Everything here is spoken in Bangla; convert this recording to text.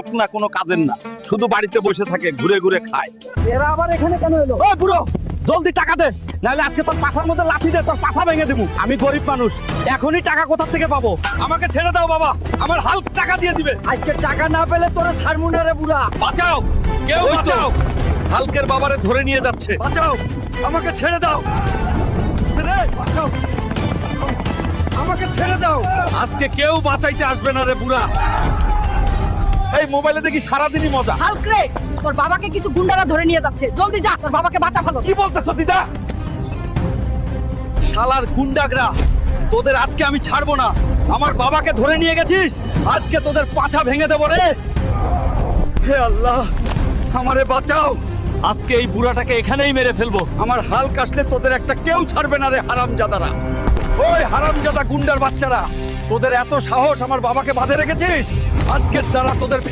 লোক না, কোনো কাজের না, শুধু বাড়িতে বসে থাকে, ঘুরে ঘুরে খায়। এরা আবার এখানে কেন এলো? ওই বুড়ো, জলদি টাকা দে, নাহলে আজকে তোর পাছার মধ্যে লাঠি দিয়ে তোর পাছা ভেঙে দেবো। আমি গরিব মানুষ, এখনই টাকা কোথা থেকে পাবো? আমাকে ছেড়ে দাও বাবা, আমার হাল্ক টাকা দিয়ে দিবে। আজকে টাকা না পেলে তোরে ছাড়মু না রে বুড়া। বাঁচাও, কেউ বাঁচাও, হাল্কের বাবারে ধরে নিয়ে যাচ্ছে। বাঁচাও, আমাকে ছেড়ে দাও। রে বাঁচাও, আমাকে ছেড়ে দাও। আজকে কেউ বাঁচাইতে আসবে না রে বুড়া। এই মোবাইলে দেখি সারাদিনই মজা। হাল্ক রে, তোর বাবাকে কিছু গুন্ডারা ধরে নিয়ে যাচ্ছে, জলদি যা, তোর বাবাকে বাঁচা ভালো। কি বলতেছো দিদা? শালার গুন্ডাগরা, তোদের আজকে আমি ছাড়বো না। আমার বাবাকে ধরে নিয়ে গেছিস, আজকে তোদের পাছা ভেঙে দেবো রে। হে আল্লাহ, আমারে বাঁচাও। আজকে এই বুড়াটাকে এখানেই মেরে ফেলবো। আমার হাল্ক আসলে তোদের একটা কেউ ছাড়বে না রে হারামজাদারা। ওই হারামজাদা গুন্ডার বাচ্চারা, তোদের এত সাহস আমার বাবাকে বাঁধে রেখেছিস, আজকের দ্বারা তোদের ভেঙে